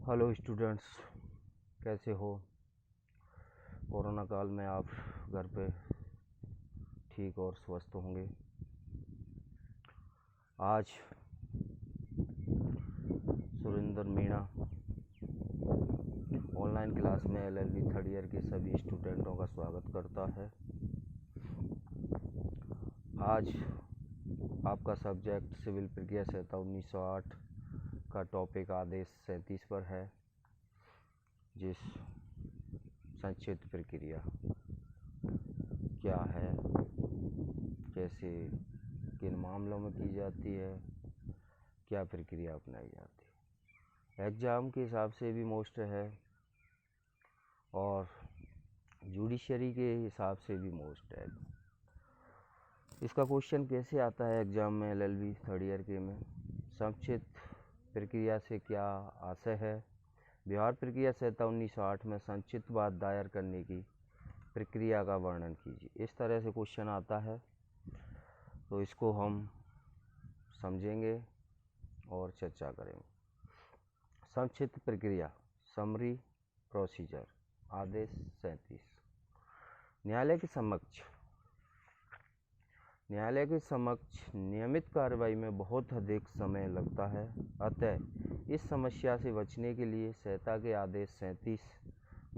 Hello students, कैसे हो। Corona काल में आप घर पे ठीक और स्वस्थ होंगे। आज सुरेंद्र मीणा ऑनलाइन क्लास में एलएलबी थर्ड ईयर के सभी स्टूडेंटों का स्वागत करता है। आज आपका सब्जेक्ट सिविल प्रक्रिया संहिता 1908 का टॉपिक आदेश 37 पर है, जिस संक्षिप्त प्रक्रिया क्या है, कैसे किन मामलों में की जाती है, क्या प्रक्रिया अपनाई जाती है, एग्ज़ाम के हिसाब से भी मोस्ट है और जुडिशरी के हिसाब से भी मोस्ट है। इसका क्वेश्चन कैसे आता है एग्ज़ाम में एलएलबी थर्ड ईयर के में। संक्षिप्त प्रक्रिया से क्या आशय है। व्यवहार प्रक्रिया संहिता 1908 में संक्षिप्त बात दायर करने की प्रक्रिया का वर्णन कीजिए। इस तरह से क्वेश्चन आता है, तो इसको हम समझेंगे और चर्चा करेंगे। संक्षिप्त प्रक्रिया, समरी प्रोसीजर, आदेश 37। न्यायालय के समक्ष नियमित कार्रवाई में बहुत अधिक समय लगता है। अतः इस समस्या से बचने के लिए संहिता के आदेश 37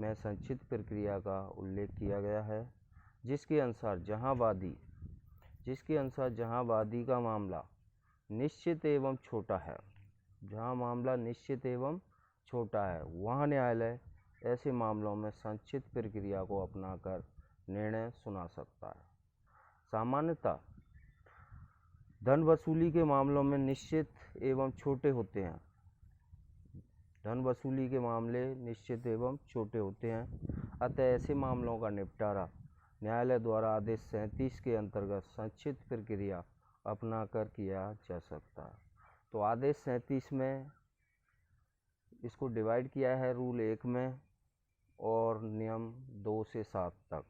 में संक्षिप्त प्रक्रिया का उल्लेख किया गया है, जिसके अनुसार जहां वादी का मामला निश्चित एवं छोटा है, वहां न्यायालय ऐसे मामलों में संक्षिप्त प्रक्रिया को अपनाकर निर्णय सुना सकता है। सामान्यतः धन वसूली के मामलों में निश्चित एवं छोटे होते हैं। अतः ऐसे मामलों का निपटारा न्यायालय द्वारा आदेश 37 के अंतर्गत संक्षिप्त प्रक्रिया अपनाकर किया जा सकता है। तो आदेश 37 में इसको डिवाइड किया है रूल 1 में और नियम 2 से 7 तक।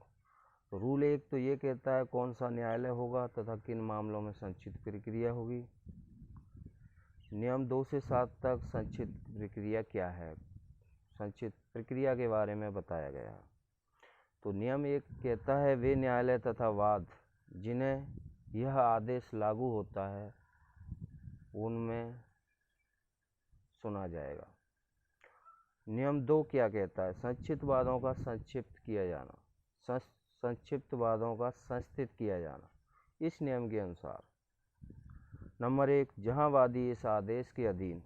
तो रूल 1 तो ये कहता है कौन सा न्यायालय होगा तथा किन मामलों में संक्षिप्त प्रक्रिया होगी। नियम 2 से 7 तक संक्षिप्त प्रक्रिया क्या है, संक्षिप्त प्रक्रिया के बारे में बताया गया है। तो नियम 1 कहता है वे न्यायालय तथा वाद जिन्हें यह आदेश लागू होता है उनमें सुना जाएगा। नियम 2 क्या कहता है, संक्षिप्त वादों का संक्षिप्त किया जाना। इस नियम के अनुसार नंबर 1, जहां वादी इस आदेश के अधीन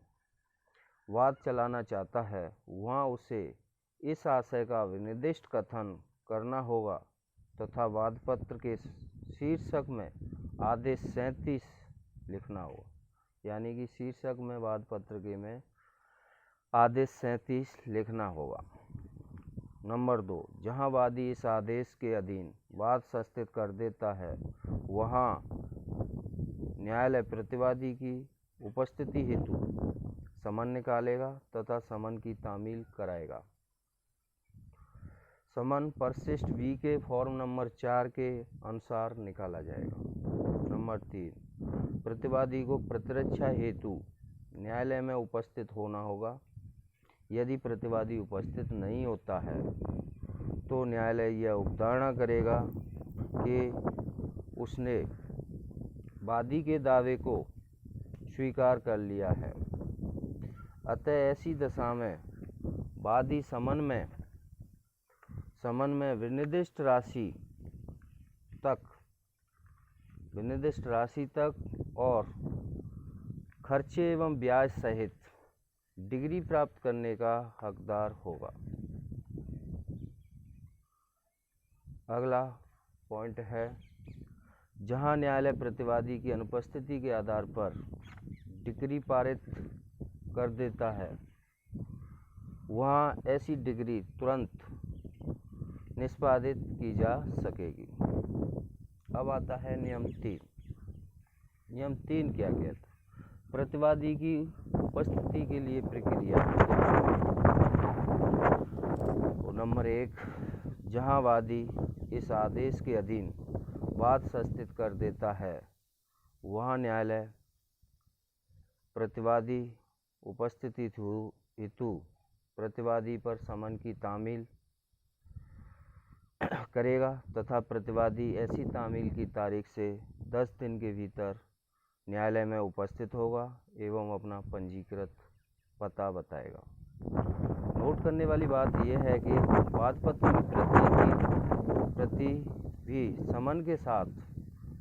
वाद चलाना चाहता है, वहां उसे इस आशय का विनिर्दिष्ट कथन करना होगा तथा वादपत्र के शीर्षक में आदेश 37 लिखना होगा। यानी कि शीर्षक में वादपत्र के में आदेश 37 लिखना होगा। नंबर 2, जहां वादी इस आदेश के अधीन वाद संस्थित कर देता है, वहां न्यायालय प्रतिवादी की उपस्थिति हेतु समन निकालेगा तथा समन की तामील कराएगा। समन परिशिष्ट बी के फॉर्म नंबर 4 के अनुसार निकाला जाएगा। नंबर 3, प्रतिवादी को प्रतिरक्षा हेतु न्यायालय में उपस्थित होना होगा। यदि प्रतिवादी उपस्थित नहीं होता है तो न्यायालय यह अवधारणा करेगा कि उसने वादी के दावे को स्वीकार कर लिया है। अतः ऐसी दशा में वादी समन में विनिर्दिष्ट राशि तक और खर्चे एवं ब्याज सहित डिग्री प्राप्त करने का हकदार होगा। अगला पॉइंट है, जहां न्यायालय प्रतिवादी की अनुपस्थिति के आधार पर डिग्री पारित कर देता है, वहां ऐसी डिग्री तुरंत निष्पादित की जा सकेगी। अब आता है नियम 3। नियम 3 क्या कहता है, प्रतिवादी की उपस्थिति के लिए प्रक्रिया। तो नंबर 1, जहां वादी इस आदेश के अधीन वाद संस्थित कर देता है, वहां न्यायालय प्रतिवादी उपस्थिति हेतु प्रतिवादी पर समन की तामील करेगा तथा प्रतिवादी ऐसी तामील की तारीख से 10 दिन के भीतर न्यायालय में उपस्थित होगा एवं अपना पंजीकृत पता बताएगा। नोट करने वाली बात यह है कि वादपत्र की प्रति भी समन के साथ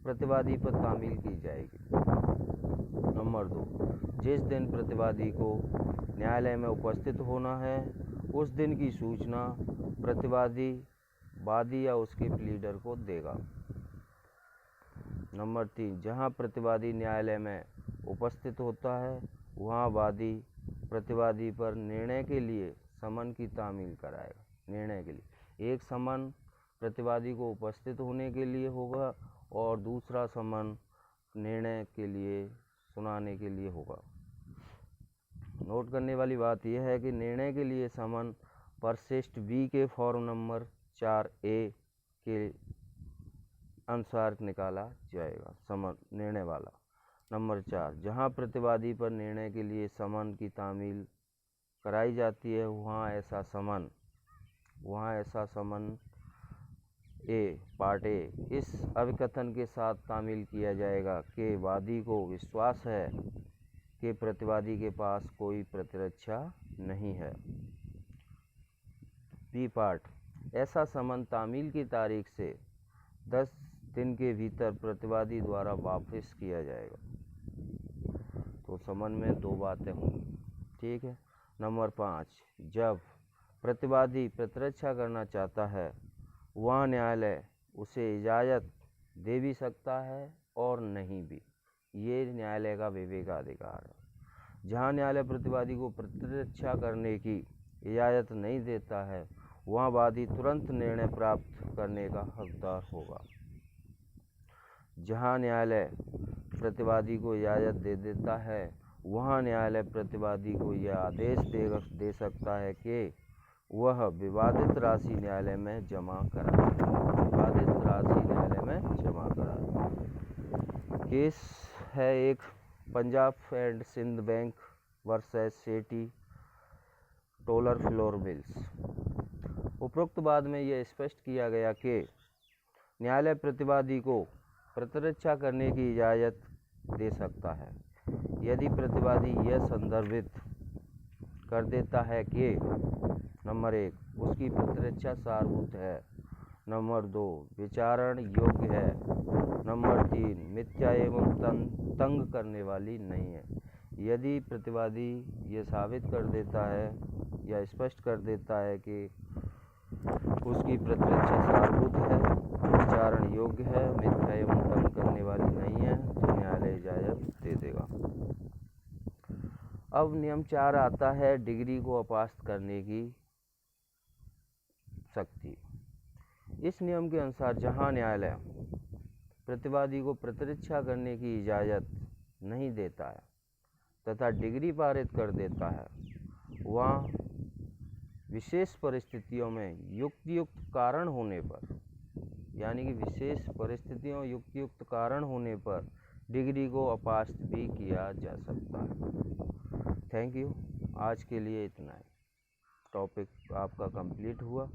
प्रतिवादी पर तामील की जाएगी। नंबर 2, जिस दिन प्रतिवादी को न्यायालय में उपस्थित होना है उस दिन की सूचना प्रतिवादी वादी या उसके प्लीडर को देगा। नंबर 3, जहां प्रतिवादी न्यायालय में उपस्थित होता है वहां वादी प्रतिवादी पर निर्णय के लिए समन की तामील कराएगा। निर्णय के लिए एक समन प्रतिवादी को उपस्थित होने के लिए होगा और दूसरा समन निर्णय के लिए सुनाने के लिए होगा। नोट करने वाली बात यह है कि निर्णय के लिए समन परिशिष्ट बी के फॉर्म नंबर 4A के अनुसार निकाला जाएगा। समन निर्णय वाला। नंबर 4, जहां प्रतिवादी पर निर्णय के लिए समन की तामील कराई जाती है वहां ऐसा समन पार्ट ए इस अभिकथन के साथ तामील किया जाएगा कि वादी को विश्वास है कि प्रतिवादी के पास कोई प्रतिरक्षा नहीं है। बी पार्ट, ऐसा समन तामील की तारीख से 10 दिन के भीतर प्रतिवादी द्वारा वापस किया जाएगा। तो समन में 2 बातें होंगी, ठीक है। नंबर 5, जब प्रतिवादी प्रतिरक्षा करना चाहता है वहाँ न्यायालय उसे इजाज़त दे भी सकता है और नहीं भी। ये न्यायालय का विवेकाधिकार है। जहाँ न्यायालय प्रतिवादी को प्रतिरक्षा करने की इजाज़त नहीं देता है वहाँ वादी तुरंत निर्णय प्राप्त करने का हकदार होगा। जहाँ न्यायालय प्रतिवादी को इजाज़त दे देता है वहाँ न्यायालय प्रतिवादी को यह आदेश दे सकता है कि वह विवादित राशि न्यायालय में जमा कराए। केस है एक Punjab and Sindh bank versus Sethi Toller flour mills. उपरोक्त बाद में यह स्पष्ट किया गया कि न्यायालय प्रतिवादी को प्रतिरक्षा करने की इजाज़त दे सकता है यदि प्रतिवादी यह संदर्भित कर देता है कि नंबर 1, उसकी प्रतिरक्षा सारभूत है, नंबर 2, विचारण योग्य है, नंबर 3, मिथ्या एवं तंग करने वाली नहीं है। यदि प्रतिवादी यह साबित कर देता है या स्पष्ट कर देता है कि उसकी प्रतिरक्षा सारभूत है, विचारण योग्य है, मिथ्या एवं तंग करने वाली नहीं है तो न्यायालय इजाज़त दे देगा। अब नियम 4 आता है डिग्री को अपास्त करने की शक्ति। इस नियम के अनुसार जहां न्यायालय प्रतिवादी को प्रतिरक्षा करने की इजाज़त नहीं देता है तथा डिग्री पारित कर देता है वहाँ विशेष परिस्थितियों में युक्त कारण होने पर, यानी कि विशेष परिस्थितियों युक्त कारण होने पर डिग्री को अपास्त भी किया जा सकता है। Thank you. आज के लिए इतना ही। टॉपिक आपका कंप्लीट हुआ।